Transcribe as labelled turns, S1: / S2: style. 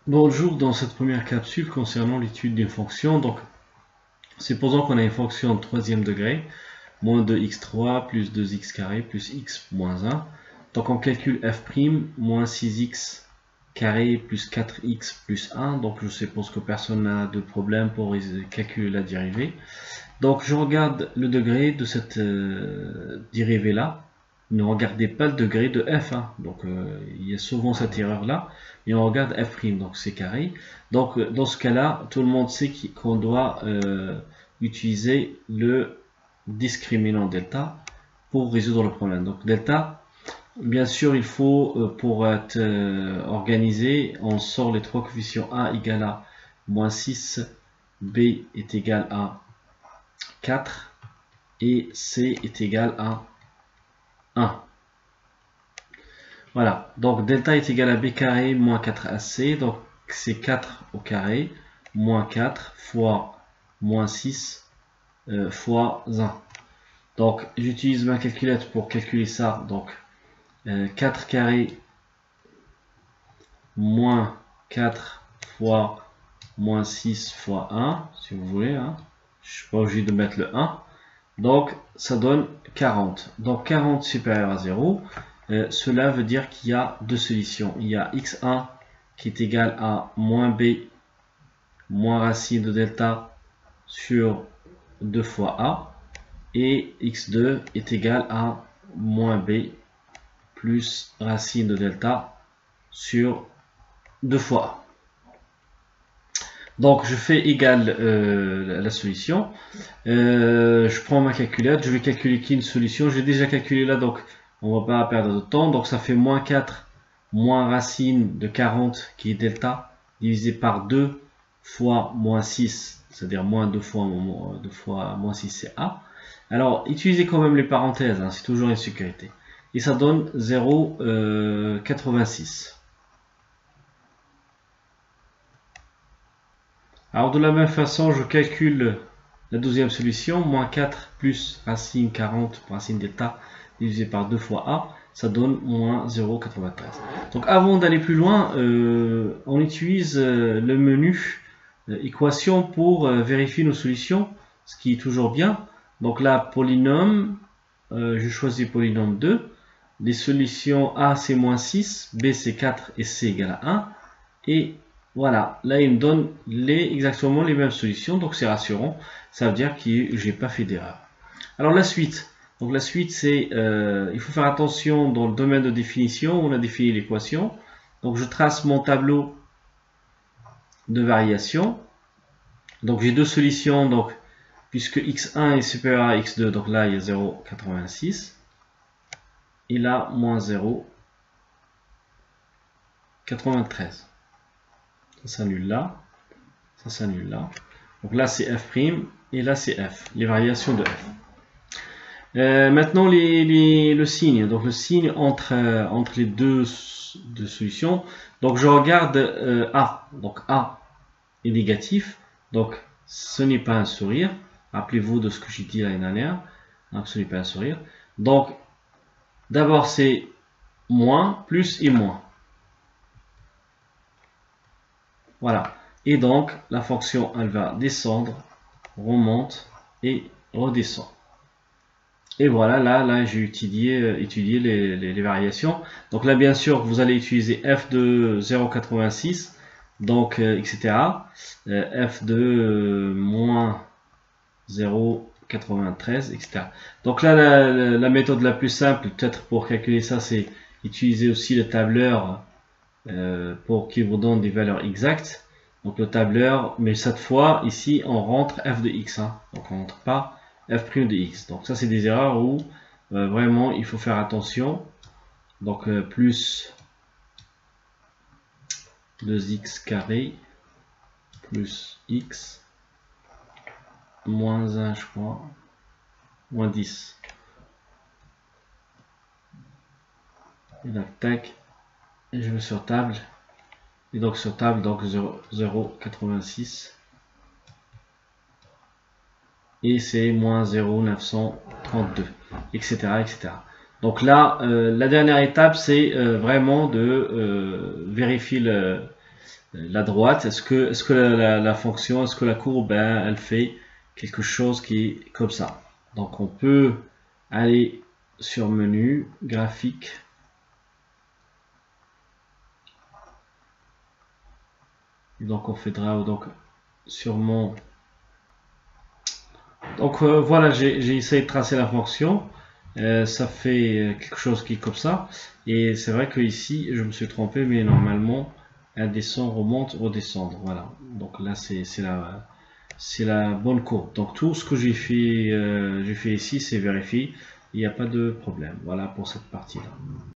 S1: Bonjour, dans cette première capsule concernant l'étude d'une fonction, donc supposons qu'on a une fonction de troisième degré, moins 2x3 plus 2x carré plus x moins 1. Donc on calcule f', moins 6x carré plus 4x plus 1. Donc je suppose que personne n'a de problème pour calculer la dérivée. Donc je regarde le degré de cette dérivée là. Ne regardez pas le degré de f, hein. Donc il y a souvent cette erreur là, et on regarde f', donc c'est carré. Donc dans ce cas là, tout le monde sait qu'on doit utiliser le discriminant delta pour résoudre le problème. Donc delta, bien sûr, il faut, pour être organisé, on sort les trois coefficients a égale à moins 6, b est égal à 4 et c est égal à 1. Voilà, donc delta est égal à b carré moins 4ac, donc c'est 4 au carré, moins 4 fois moins 6 fois 1. Donc j'utilise ma calculette pour calculer ça, donc 4 carré moins 4 fois moins 6 fois 1, si vous voulez, hein. Je ne suis pas obligé de mettre le 1. Donc ça donne 40. Donc 40 supérieur à 0. Cela veut dire qu'il y a deux solutions. Il y a x1 qui est égal à moins b moins racine de delta sur 2 fois a. Et x2 est égal à moins b plus racine de delta sur 2 fois a. Donc je fais égal la solution. Je prends ma calculette, je vais calculer qu'une solution. J'ai déjà calculé là, donc on va pas perdre de temps. Donc ça fait moins 4 moins racine de 40 qui est delta divisé par 2 fois moins 6, c'est-à-dire moins 2 fois moins 6 c'est a. Alors utilisez quand même les parenthèses, hein, c'est toujours une sécurité. Et ça donne 0,86. Alors de la même façon, je calcule la deuxième solution, moins 4 plus racine 40 racine delta divisé par 2 fois a, ça donne moins 0,93. Donc avant d'aller plus loin, on utilise le menu équation pour vérifier nos solutions, ce qui est toujours bien. Donc là, polynôme, je choisis polynôme 2. Les solutions a c'est moins 6, b c'est 4 et c égale à 1. Et voilà, là il me donne exactement les mêmes solutions, donc c'est rassurant, ça veut dire que j'ai pas fait d'erreur. Alors la suite, donc la suite c'est, il faut faire attention dans le domaine de définition, on a défini l'équation, donc je trace mon tableau de variation, donc j'ai deux solutions, donc puisque x1 est supérieur à x2, donc là il y a 0,86, et là moins 0,93. Ça s'annule là, ça s'annule là. Donc là c'est f' et là c'est f, les variations de f. Maintenant le signe, donc le signe entre les deux solutions. Donc je regarde a, donc a est négatif, donc ce n'est pas un sourire. Rappelez-vous de ce que j'ai dit l'année dernière, donc ce n'est pas un sourire. Donc d'abord c'est moins, plus et moins. Voilà. Et donc, la fonction, elle va descendre, remonte et redescend. Et voilà, là j'ai étudié les variations. Donc là, bien sûr, vous allez utiliser f de 0,86, donc, etc. F de moins 0,93, etc. Donc là, la méthode la plus simple, peut-être pour calculer ça, c'est utiliser aussi le tableur pour qu'il vous donne des valeurs exactes. Donc le tableur, mais cette fois ici on rentre f de x, hein. Donc on rentre pas f' de x. Donc ça c'est des erreurs où vraiment il faut faire attention. Donc plus 2x carré plus x moins 1 je crois, moins 10. Et là tac, et je vais sur table. Et donc sur table, donc 0,86 et c'est moins 0,932, etc., etc. Donc là, la dernière étape, c'est vraiment de vérifier la droite, est-ce que la fonction, est-ce que la courbe, ben, elle fait quelque chose qui est comme ça. Donc on peut aller sur menu, graphique, et donc on fait draw, donc sur mon... Donc voilà, j'ai essayé de tracer la fonction, ça fait quelque chose qui est comme ça, et c'est vrai que ici je me suis trompé, mais normalement elle descend, remonte, redescendre, voilà. Donc là c'est la bonne courbe. Donc tout ce que j'ai fait ici, c'est vérifié, il n'y a pas de problème. Voilà pour cette partie là.